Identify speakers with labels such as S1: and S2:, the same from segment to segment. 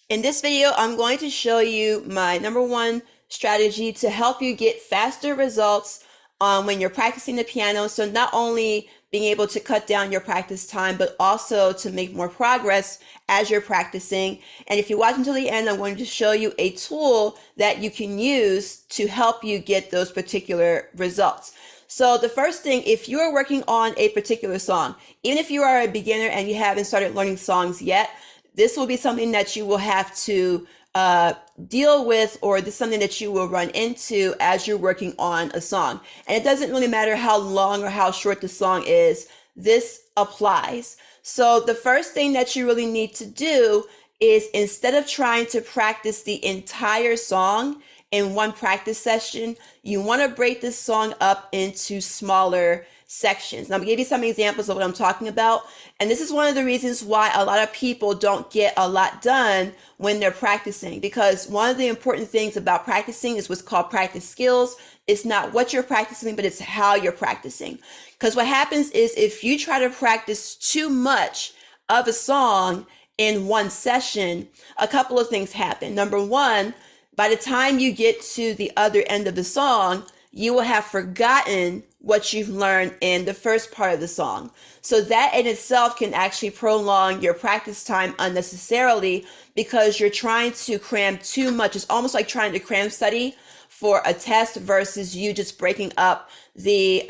S1: In this video, I'm going to show you my number one strategy to help you get faster results when you're practicing the piano. So not only being able to cut down your practice time, but also to make more progress as you're practicing. And if you watch until the end, I'm going to show you a tool that you can use to help you get those particular results. So the first thing, if you're working on a particular song, even if you are a beginner and you haven't started learning songs yet, this will be something that you will have to deal with, or this is something that you will run into as you're working on a song. And it doesn't really matter how long or how short the song is, this applies. So the first thing that you really need to do is, instead of trying to practice the entire song in one practice session, you want to break this song up into smaller sections. Now, I'm going to give you some examples of what I'm talking about. And this is one of the reasons why a lot of people don't get a lot done when they're practicing, because one of the important things about practicing is what's called practice skills. It's not what you're practicing, but it's how you're practicing. Because what happens is, if you try to practice too much of a song in one session, a couple of things happen. Number one, by the time you get to the other end of the song, you will have forgotten what you've learned in the first part of the song. So that in itself can actually prolong your practice time unnecessarily, because you're trying to cram too much. It's almost like trying to cram study for a test versus you just breaking up the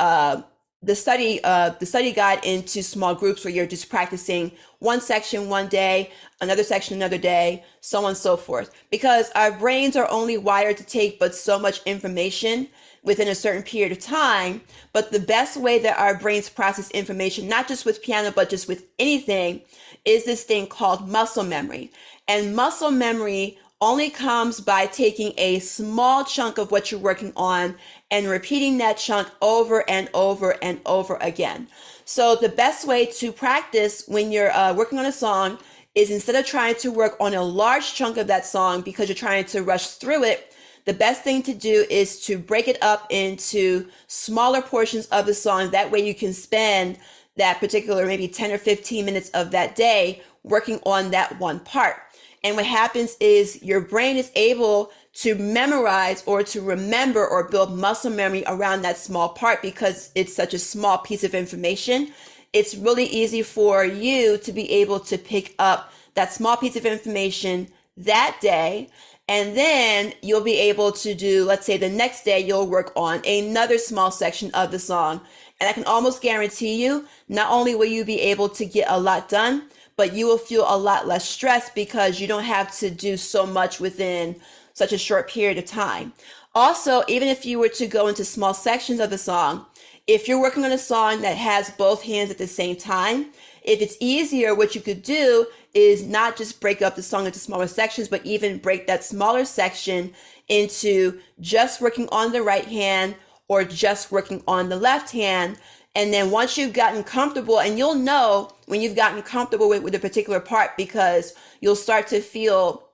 S1: study guide into small groups, where you're just practicing one section one day, another section another day, so on and so forth. Because our brains are only wired to take but so much information within a certain period of time. But the best way that our brains process information, not just with piano, but just with anything, is this thing called muscle memory. And muscle memory only comes by taking a small chunk of what you're working on and repeating that chunk over and over and over again. So the best way to practice when you're working on a song is, instead of trying to work on a large chunk of that song because you're trying to rush through it, the best thing to do is to break it up into smaller portions of the song. That way you can spend that particular maybe 10 or 15 minutes of that day working on that one part. And what happens is, your brain is able to memorize or to remember or build muscle memory around that small part, because it's such a small piece of information. It's really easy for you to be able to pick up that small piece of information that day. And then you'll be able to do, let's say the next day, you'll work on another small section of the song. And I can almost guarantee you, not only will you be able to get a lot done, but you will feel a lot less stressed, because you don't have to do so much within such a short period of time. Also, even if you were to go into small sections of the song, if you're working on a song that has both hands at the same time, if it's easier, what you could do is not just break up the song into smaller sections, but even break that smaller section into just working on the right hand or just working on the left hand. And then once you've gotten comfortable, and you'll know when you've gotten comfortable with a particular part, because you'll start to feel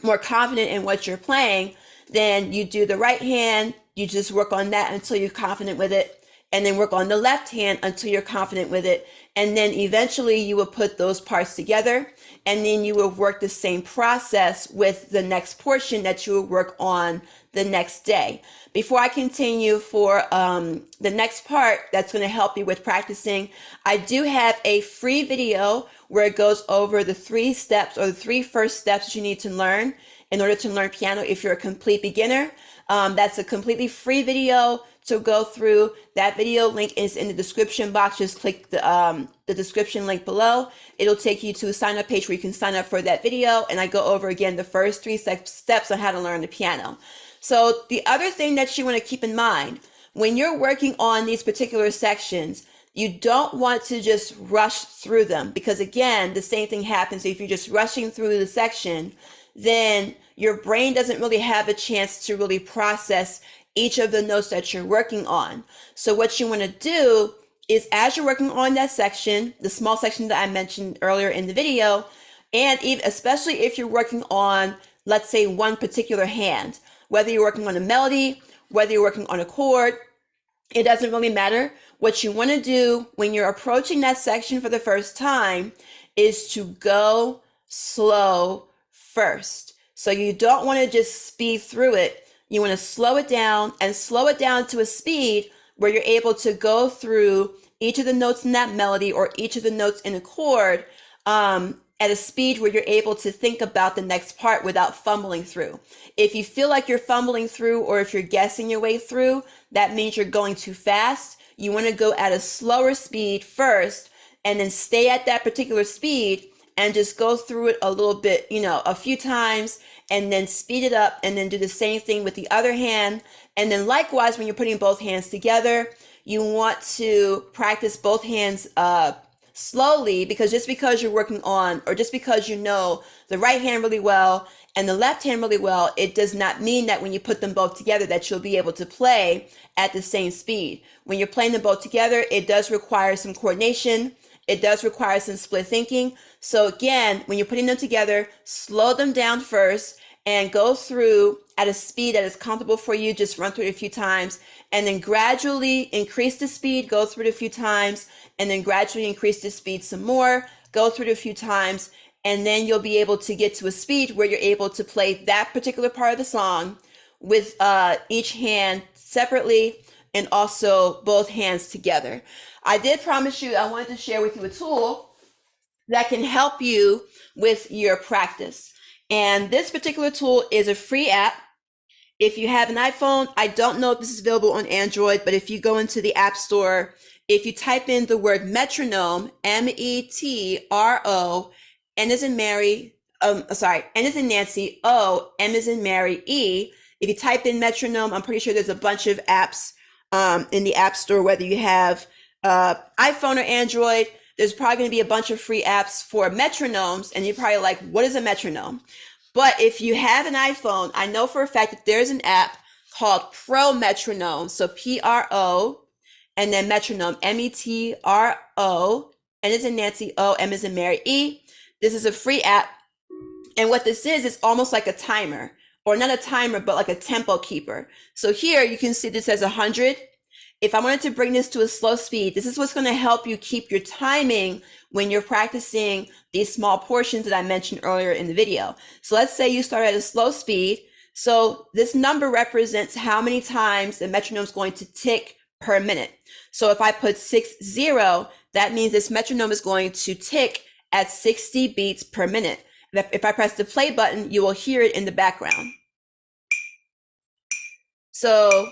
S1: more confident in what you're playing, then you do the right hand, you just work on that until you're confident with it, and then work on the left hand until you're confident with it. And then eventually you will put those parts together, and then you will work the same process with the next portion that you will work on the next day. Before I continue for the next part that's going to help you with practicing, I do have a free video where it goes over the 3 steps, or the 3 first steps that you need to learn in order to learn piano if you're a complete beginner. That's a completely free video to go through. That video link is in the description box. Just click the description link below. It'll take you to a sign up page where you can sign up for that video. And I go over again the first 3 steps on how to learn the piano. So the other thing that you want to keep in mind when you're working on these particular sections, you don't want to just rush through them, because again, the same thing happens if you're just rushing through the section. Then your brain doesn't really have a chance to really process each of the notes that you're working on. So what you want to do is, as you're working on that section, the small section that I mentioned earlier in the video, and even especially if you're working on, let's say, one particular hand, whether you're working on a melody, whether you're working on a chord, it doesn't really matter. What you want to do when you're approaching that section for the first time is to go slow first. So you don't want to just speed through it. You want to slow it down and slow it down to a speed where you're able to go through each of the notes in that melody or each of the notes in a chord at a speed where you're able to think about the next part without fumbling through. If you feel like you're fumbling through or if you're guessing your way through, that means you're going too fast. You want to go at a slower speed first and then stay at that particular speed and just go through it a little bit, a few times, and then speed it up and then do the same thing with the other hand. And then likewise, when you're putting both hands together, you want to practice both hands slowly, because just because you're working on, or just because you know the right hand really well and the left hand really well, it does not mean that when you put them both together that you'll be able to play at the same speed. When you're playing them both together, it does require some coordination. It does require some split thinking. So again, when you're putting them together, slow them down first and go through at a speed that is comfortable for you. Just run through it a few times and then gradually increase the speed, go through it a few times, and then gradually increase the speed some more, go through it a few times, and then you'll be able to get to a speed where you're able to play that particular part of the song with each hand separately and also both hands together. I did promise you I wanted to share with you a tool that can help you with your practice. And this particular tool is a free app. If you have an iPhone, I don't know if this is available on Android, but if you go into the App Store, if you type in the word metronome, METRO, N as in Mary, N as in Nancy, O, M as in Mary, E. If you type in metronome, I'm pretty sure there's a bunch of apps in the App Store, whether you have iPhone or Android. There's probably going to be a bunch of free apps for metronomes, and you're probably like, what is a metronome? But if you have an iPhone, I know for a fact that there's an app called Pro Metronome. So Pro and then metronome, METRO, N as in Nancy, O, M as in Mary, E. This is a free app. And what this is almost like a timer, or not a timer, but like a tempo keeper. So here you can see this says 100. If I wanted to bring this to a slow speed, this is what's going to help you keep your timing when you're practicing these small portions that I mentioned earlier in the video. So let's say you start at a slow speed. So this number represents how many times the metronome is going to tick per minute. So if I put 60, that means this metronome is going to tick at 60 beats per minute. If I press the play button, you will hear it in the background. So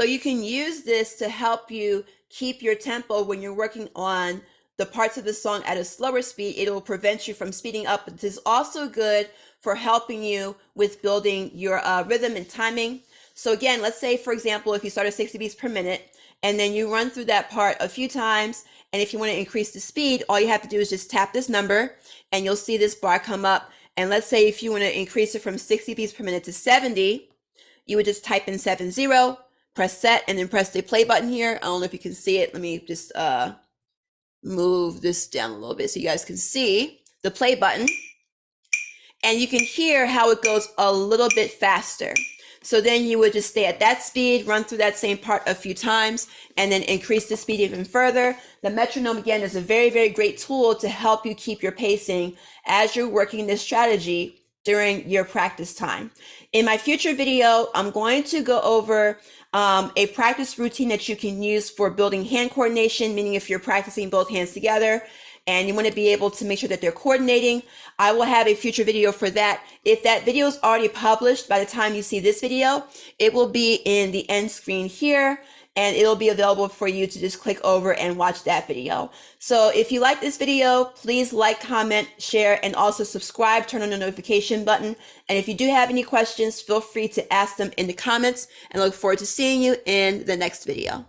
S1: you can use this to help you keep your tempo when you're working on the parts of the song at a slower speed. It will prevent you from speeding up. But this is also good for helping you with building your rhythm and timing. So again, let's say, for example, if you start at 60 beats per minute and then you run through that part a few times, and if you want to increase the speed, all you have to do is just tap this number and you'll see this bar come up. And let's say if you want to increase it from 60 beats per minute to 70, you would just type in 70, press set, and then press the play button here. I don't know if you can see it. Let me just move this down a little bit so you guys can see the play button. And you can hear how it goes a little bit faster. So then you would just stay at that speed, run through that same part a few times, and then increase the speed even further. The metronome, again, is a very, very great tool to help you keep your pacing as you're working this strategy during your practice time. In my future video, I'm going to go over a practice routine that you can use for building hand coordination, meaning if you're practicing both hands together and you want to be able to make sure that they're coordinating. I will have a future video for that. If that video is already published by the time you see this video, it will be in the end screen here, and it'll be available for you to just click over and watch that video. So if you like this video, please like, comment, share, and also subscribe, turn on the notification button. And if you do have any questions, feel free to ask them in the comments, and I look forward to seeing you in the next video.